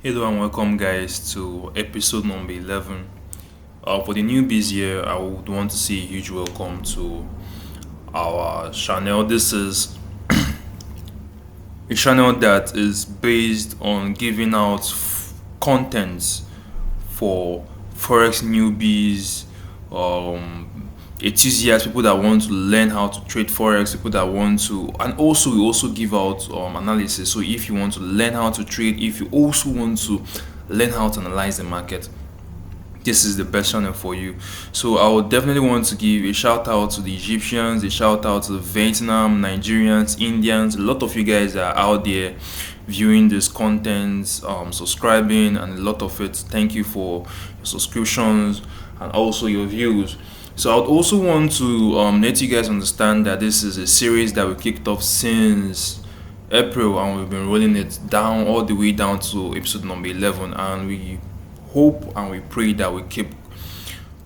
Hello and welcome guys to episode number 11. For the newbies here, I would want to say a huge welcome to our channel. This is a channel that is based on giving out contents for Forex newbies, enthusiasts, people that want to learn how to trade Forex, people that want to, and also we also give out analysis. So if you want to learn how to trade, if you also want to learn how to analyze the market, this is the best channel for you. So I would definitely want to give a shout out to the Egyptians, a shout out to the Vietnam, Nigerians, Indians. A lot of you guys are out there viewing this content, subscribing, and a lot of it. Thank you for your subscriptions and also your views. So I would also want to let you guys understand that this is a series that we kicked off since April, and we've been rolling it down all the way down to episode number 11, and we hope and we pray that we keep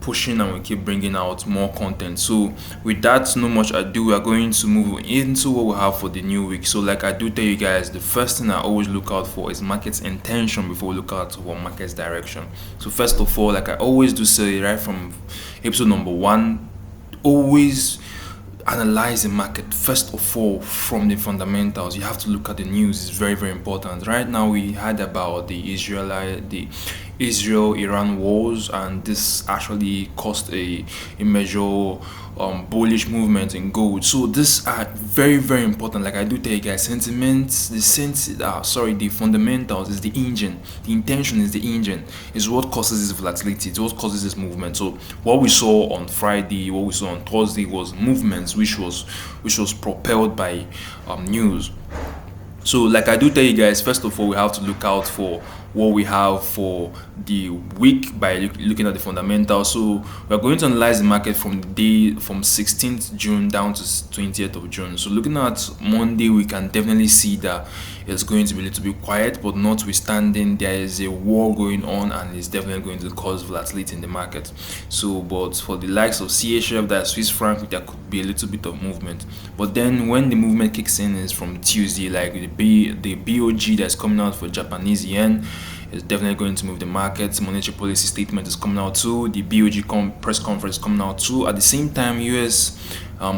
pushing and we keep bringing out more content. So with that, no much ado, we are going to move into what we have for the new week. So like I do tell you guys, the first thing I always look out for is market's intention before we look out for market's direction. So first of all, like I always do say right from episode number 1, always analyze the market first of all from the fundamentals. You have to look at the news. It's very, very important. Right now we heard about the Israel-Iran wars, and this actually caused a major bullish movement in gold. So these are very, very important. Like I do tell you guys, the fundamentals is the engine. The intention is the engine. Is what causes this volatility. It's what causes this movement. So what we saw on Friday, what we saw on Thursday was movements which was propelled by news. So like I do tell you guys, first of all, we have to look out for what we have for the week by looking at the fundamentals. So we're going to analyze the market from 16th June down to 20th of June. So looking at Monday, we can definitely see that it's going to be a little bit quiet, but notwithstanding, there is a war going on and it's definitely going to cause volatility in the market. So but for the likes of CHF, that Swiss franc, there could be a little bit of movement. But then when the movement kicks in is from Tuesday, like the BOG that's coming out for Japanese yen is definitely going to move the markets. Monetary policy statement is coming out too. The BOG press conference is coming out too. At the same time, US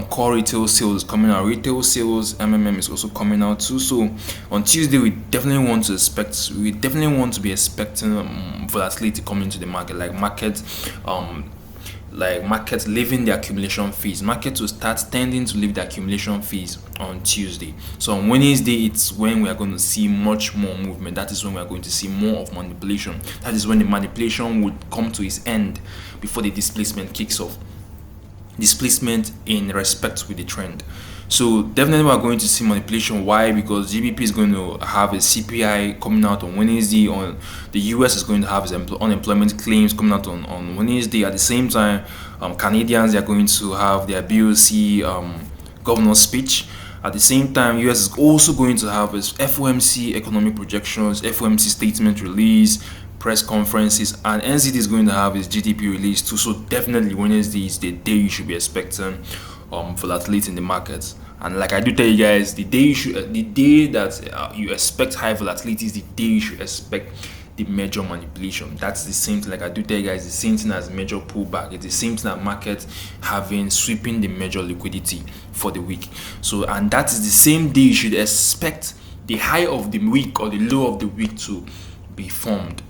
core retail sales is coming out. Retail sales, MMM, is also coming out too. So on Tuesday, we definitely want to be expecting volatility coming into the market, like markets leaving the accumulation phase. Markets will start tending to leave the accumulation phase on Tuesday. So on Wednesday, it's when we are going to see much more movement. That is when we are going to see more of manipulation. That is when the manipulation would come to its end before the displacement kicks off. Displacement in respect with the trend. So definitely we are going to see manipulation. Why? Because GBP is going to have a CPI coming out on Wednesday. On the US is going to have its unemployment claims coming out on Wednesday. At the same time, Canadians are going to have their BOC governor speech. At the same time, US is also going to have its FOMC economic projections, FOMC statement release, press conferences, and NZD is going to have its GDP release too. So definitely Wednesday is the day you should be expecting volatility in the markets. And like I do tell you guys, the day that you expect high volatility is the day you should expect the major manipulation. That's the same thing. Like I do tell you guys, the same thing as major pullback. It's the same thing that market sweeping the major liquidity for the week. So, and that is the same day you should expect the high of the week or the low of the week to be formed.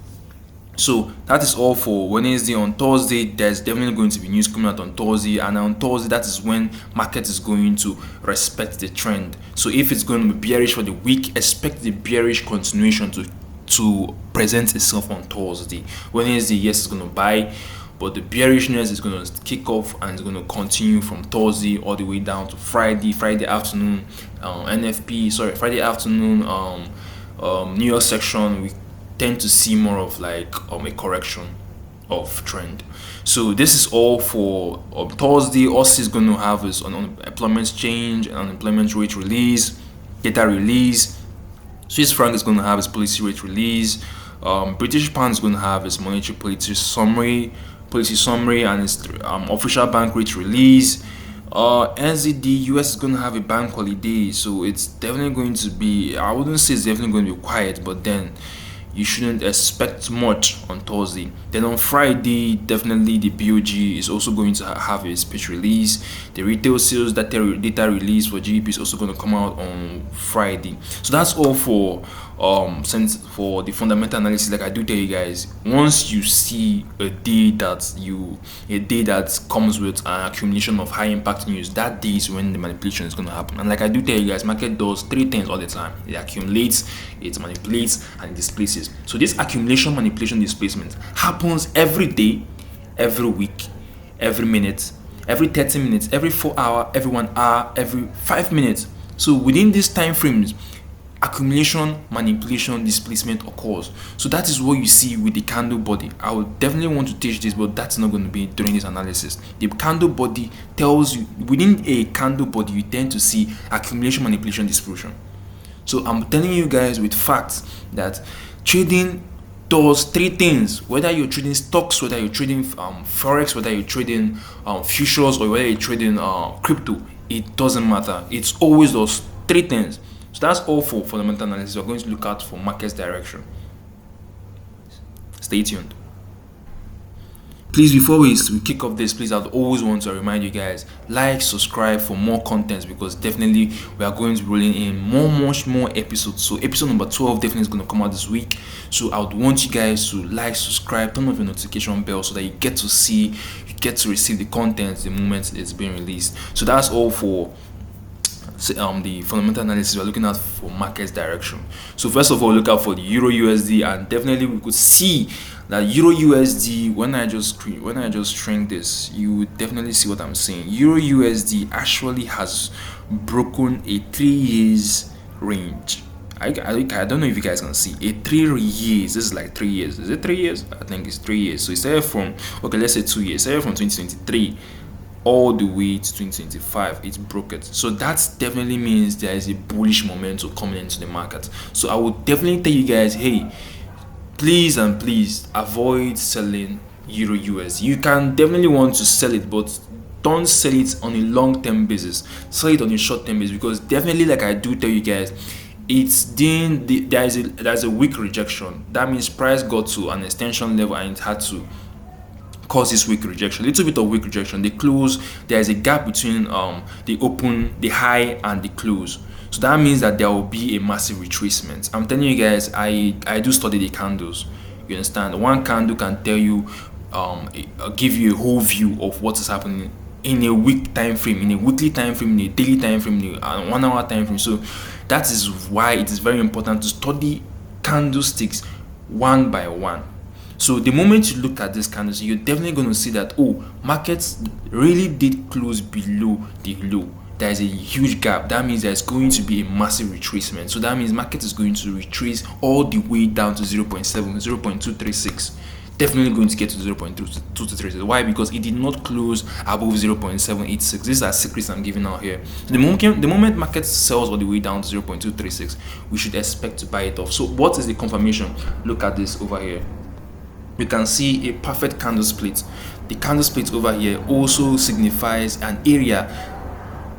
So that is all for Wednesday. On Thursday, there's definitely going to be news coming out on Thursday, and on Thursday, that is when market is going to respect the trend. So if it's going to be bearish for the week, expect the bearish continuation to present itself on Thursday. Wednesday, yes, it's going to buy, but the bearishness is going to kick off and it's going to continue from Thursday all the way down to Friday afternoon. Friday afternoon, New York section, we tend to see more of like a correction of trend. So this is all for Thursday. Aussie is going to have its unemployment change and unemployment rate release, data release. Swiss franc is going to have its policy rate release. British pound is going to have its monetary policy summary, and its official bank rate release. NZD US is going to have a bank holiday, so it's definitely going to be, I wouldn't say it's definitely going to be quiet, but then you shouldn't expect much on Thursday. Then on Friday, definitely the BOG is also going to have a speech release. The retail sales data release for GDP is also going to come out on Friday. So that's all for for the fundamental analysis. Like I do tell you guys, once you see a day that comes with an accumulation of high impact news, that day is when the manipulation is going to happen. And like I do tell you guys, market does three things all the time: it accumulates, it manipulates, and it displaces. So this accumulation, manipulation, displacement happens every day, every week, every minute, every 30 minutes, every 4 hours, every 1 hour, every 5 minutes. So within these time frames, accumulation, manipulation, displacement occurs. So that is what you see with the candle body. I would definitely want to teach this, but that's not going to be during this analysis. The candle body tells you, within a candle body, you tend to see accumulation, manipulation, dispersion. So I'm telling you guys with facts that trading does three things. Whether you're trading stocks, whether you're trading Forex, whether you're trading futures, or whether you're trading crypto, it doesn't matter. It's always those three things. So that's all for fundamental analysis. We're going to look out for market's direction. Stay tuned. Please, before we kick off this, please, I'd always want to remind you guys, like, subscribe for more content, because definitely we are going to be rolling in much more episodes. So episode number 12 definitely is going to come out this week. So I would want you guys to like, subscribe, turn off your notification bell so that you get to receive the content the moment it's being released. So that's all for the fundamental analysis. We're looking out for market's direction. So first of all, look out for the EURUSD, and definitely we could see that EURUSD, when I just shrink this, you would definitely see what I'm saying. EURUSD actually has broken a 3 years range. I don't know if you guys can see a 3 years. This is like 3 years. Is it 3 years? I think it's 3 years. So it started from, okay, let's say 2 years. It started from 2023 all the way to 2025. It broke it. So that definitely means there is a bullish momentum coming into the market. So I would definitely tell you guys, hey, please avoid selling EURUSD. You can definitely want to sell it, but don't sell it on a long-term basis. Sell it on a short-term basis, because definitely, like I do tell you guys, there's a weak rejection. That means price got to an extension level and it had to cause this weak rejection, a little bit of weak rejection. The close, there is a gap between the open, the high, and the close. So that means that there will be a massive retracement. I'm telling you guys, I do study the candles. You understand? One candle can tell you, give you a whole view of what is happening in a week time frame, in a weekly time frame, in a daily time frame, in a 1 hour time frame. So that is why it is very important to study candlesticks one by one. So the moment you look at this candles, you're definitely going to see that, oh, markets really did close below the low. There is a huge gap. That means there's going to be a massive retracement. So that means market is going to retrace all the way down to 0.7, 0.236. Definitely going to get to 0.236. Why? Because it did not close above 0.786. These are secrets I'm giving out here. The moment market sells all the way down to 0.236, we should expect to buy it off. So what is the confirmation? Look at this over here. You can see a perfect candle split. The candle split over here also signifies an area.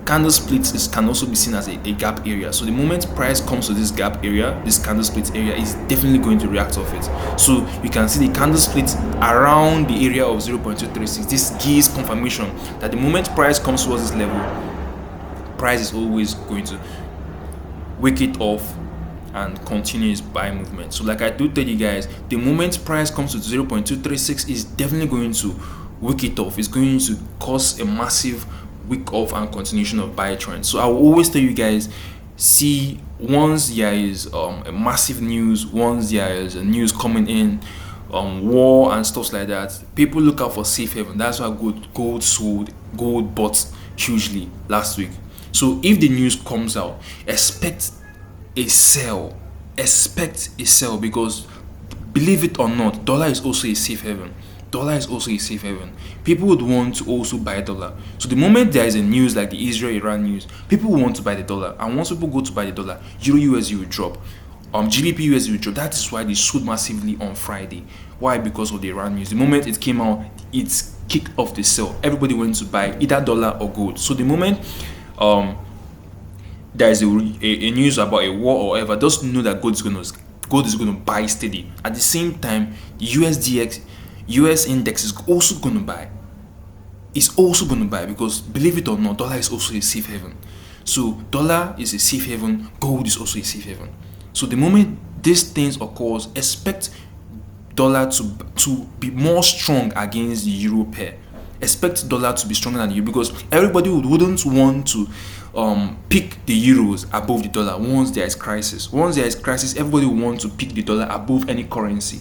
Candle splits can also be seen as a gap area. So the moment price comes to this gap area, this candle split area is definitely going to react off it. So you can see the candle split around the area of 0.236. This gives confirmation that the moment price comes towards this level, price is always going to wake it off and continue its buy movement. So like I do tell you guys, the moment price comes to 0.236 is definitely going to wake it off. It's going to cause a massive week off and continuation of buy trend. So I will always tell you guys, see, once there is a massive news, once there is a news coming in, war and stuff like that, people look out for safe haven. That's why gold bought hugely last week. So if the news comes out, expect a sell, because believe it or not, dollar is also a safe haven. People would want to also buy dollar. So the moment there is a news like the Israel-Iran news, people want to buy the dollar. And once people go to buy the dollar, EURUSD will drop. GBP-USD will drop. That is why they sold massively on Friday. Why? Because of the Iran news. The moment it came out, it kicked off the sell. Everybody went to buy either dollar or gold. So the moment there is a news about a war or whatever, just know that gold gold is going to buy steady. At the same time, the US index is also going to buy. It's also going to buy, because believe it or not, dollar is also a safe haven. So dollar is a safe haven, gold is also a safe haven. So the moment these things occurs, expect dollar to be more strong against the euro pair. Expect dollar to be stronger than the euro, because everybody wouldn't want to pick the euros above the dollar once there is crisis. Once there is crisis, everybody will want to pick the dollar above any currency.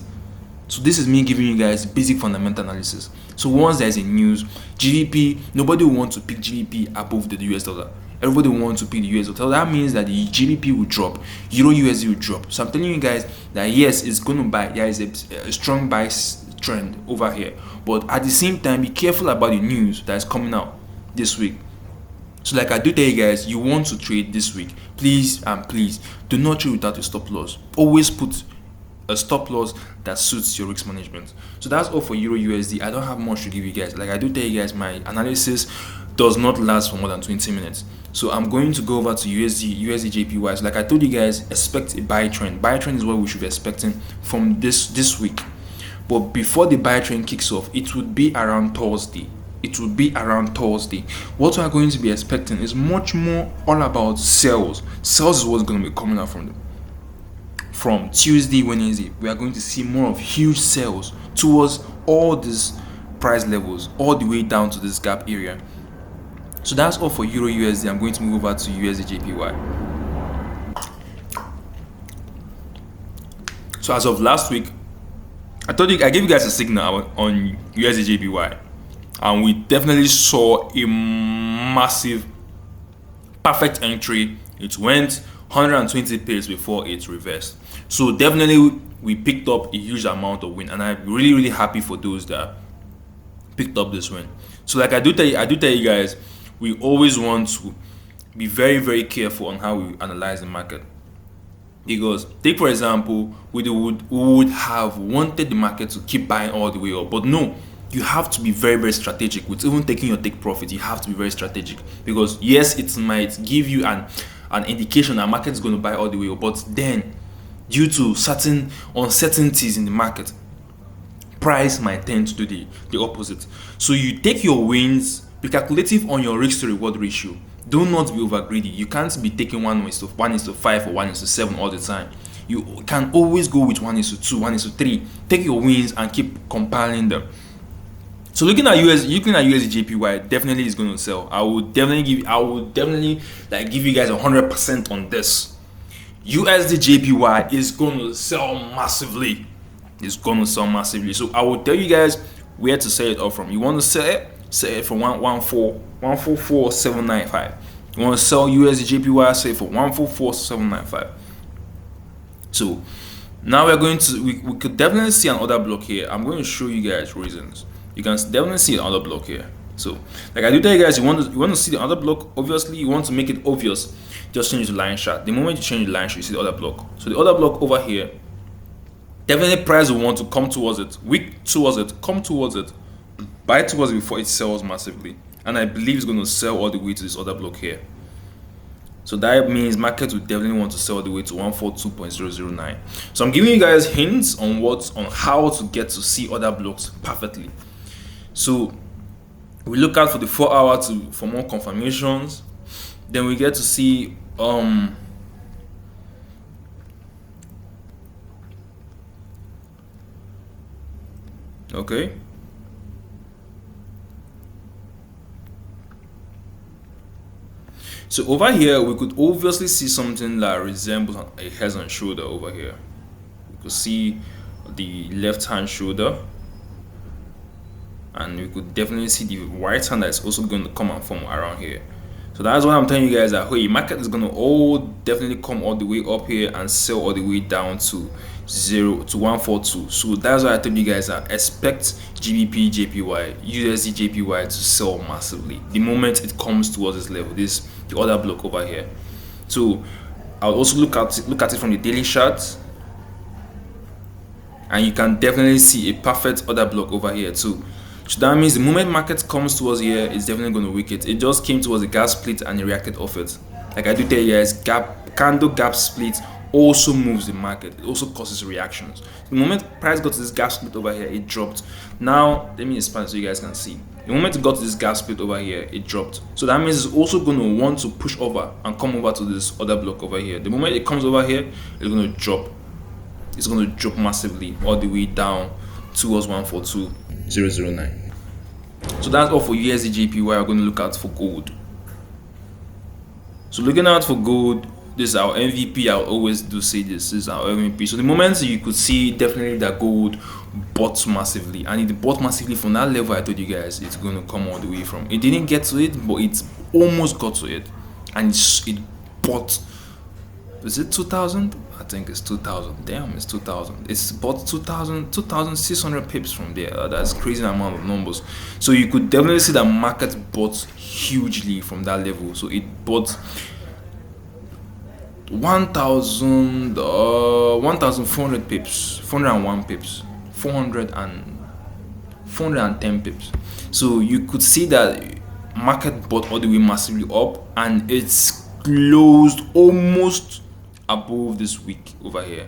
So this is me giving you guys basic fundamental analysis. So once there is a news, GDP, nobody will want to pick GDP above the US dollar. Everybody will want to pick the US dollar. So that means that the GDP will drop, Euro USD will drop. So I'm telling you guys that yes, it's going to buy. There is a strong buy trend over here. But at the same time, be careful about the news that is coming out this week. So like I do tell you guys, you want to trade this week, please and please do not trade without a stop loss. Always put a stop loss that suits your risk management. So that's all for Euro USD. I don't have much to give you guys. Like I do tell you guys, my analysis does not last for more than 20 minutes. So I'm going to go over to USDJPY. So like I told you guys, expect a buy trend. Buy trend is what we should be expecting from this week. But before the buy trend kicks off, it would be around Thursday. What we are going to be expecting is much more all about sales. Sales is what's going to be coming out from Tuesday, Wednesday. We are going to see more of huge sales towards all these price levels, all the way down to this gap area. So that's all for Euro USD. I'm going to move over to USDJPY. So as of last week, I gave you guys a signal on USDJPY, and we definitely saw a massive perfect entry. It went 120 pips before it reversed. So definitely we picked up a huge amount of win, and I'm really happy for those that picked up this win. So like I do tell you guys, we always want to be very careful on how we analyze the market. Because take for example, we would have wanted the market to keep buying all the way up, but no, you have to be very strategic with even taking your take profit. You have to be very strategic, because yes, it might give you an indication that market is going to buy all the way up, but then due to certain uncertainties in the market, price might tend to do the opposite. So you take your wins, be calculative on your risk to reward ratio. Do not be over greedy. You can't be taking 1:5 or 1:7 all the time. You can always go with 1:2, 1:3. Take your wins and keep compiling them. So looking at USDJPY, definitely is going to sell. I would definitely give you guys 100% on this. USDJPY is going to sell massively. So I will tell you guys where to sell it off from. You want to sell it for 144,795. You want to sell USDJPY, sell it for 144,795. So now we could definitely see another block here. I'm going to show you guys reasons. You can definitely see another block here. So like I do tell you guys, you want to see the other block. Obviously you want to make it obvious, just change the line chart. The moment you change the line chart, you see the other block. So the other block over here, definitely price will want to come towards it, come towards it, buy towards it before it sells massively. And I believe it's going to sell all the way to this other block here. So that means market will definitely want to sell all the way to 142.009. So I'm giving you guys hints on how to get to see other blocks perfectly. So we look out for the 4 hour for more confirmations. Then we get to see okay. So over here, we could obviously see something that resembles a head and shoulder over here. We could see the left hand shoulder, and we could definitely see the right hand that is also going to come and form around here. So that's why I'm telling you guys that hey, market is going to definitely come all the way up here and sell all the way down to 142. So that's why I told you guys that expect GBP/JPY, USD/JPY to sell massively the moment it comes towards this level, the other block over here. So I'll also look at it from the daily chart, and you can definitely see a perfect other block over here too. So that means the moment market comes towards here, it's definitely going to weaken. It just came towards the gap split and it reacted off it. Like I do tell you guys, candle gap split also moves the market. It also causes reactions. The moment price got to this gap split over here, it dropped. Now let me expand so you guys can see. The moment it got to this gap split over here, it dropped. So that means it's also going to want to push over and come over to this other block over here. The moment it comes over here, it's going to drop. It's going to drop massively all the way down towards 142.009. So that's all for USDJPY. We're going to look out for gold. So looking out for gold, this is our MVP. I always do say this is our MVP. So the moment you could see definitely that gold bought massively, and it bought massively from that level I told you guys it's going to come all the way from. It didn't get to it, but it almost got to it, and it bought. Is it 2,000? I think it's 2,000. Damn, it's 2,000. It's bought 2,600 pips from there. That's crazy amount of numbers. So you could definitely see that market bought hugely from that level. So it bought 1,400 pips, 401 pips, 410 pips. So you could see that market bought all the way massively up, and it's closed almost above this week over here.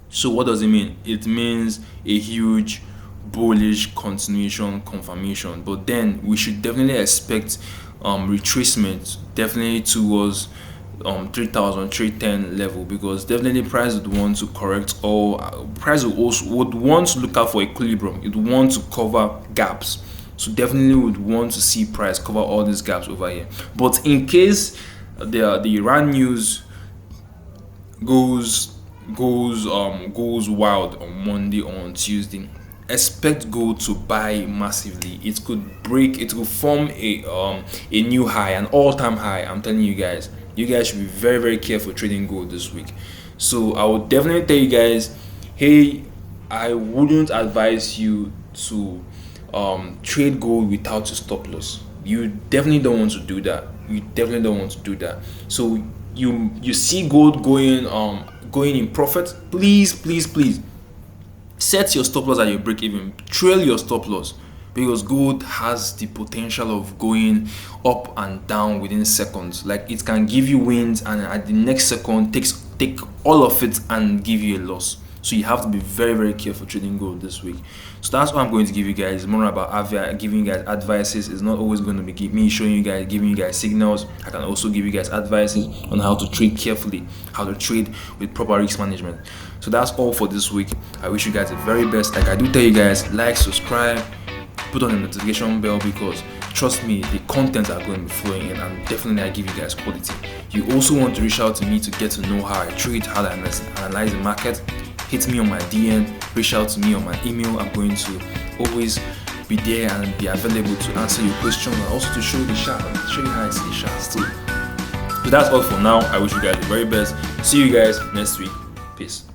So what does it mean? It means a huge bullish continuation confirmation, but then we should definitely expect retracement definitely towards 3,310 level, because definitely price would want to correct, or price would want to look out for equilibrium. It would want to cover gaps. So definitely would want to see price cover all these gaps over here. But in case the Iran news goes wild on Monday or on Tuesday, expect gold to buy massively. It could break, it will form a new high, an all-time high. I'm telling you guys should be very, very careful trading gold this week. So I would definitely tell you guys, hey, I wouldn't advise you to trade gold without a stop loss. You definitely don't want to do that. So you see gold going in profit, please set your stop loss at your break even. Trail your stop loss, because gold has the potential of going up and down within seconds. Like, it can give you wins, and at the next second take all of it and give you a loss. So you have to be very, very careful trading gold this week. So that's what I'm going to give you guys. It's more about giving you guys advices. It's not always going to be me showing you guys, giving you guys signals. I can also give you guys advices on how to trade carefully, how to trade with proper risk management. So that's all for this week. I wish you guys the very best. Like I do tell you guys, like, subscribe, put on the notification bell, because trust me, the contents are going to be flowing in, and definitely I give you guys quality. You also want to reach out to me to get to know how I trade, how I analyze the market. Hit me on my DM, reach out to me on my email. I'm going to always be there and be available to answer your questions, and also to show the chart, show you how I see the charts too. So that's all for now. I wish you guys the very best. See you guys next week. Peace.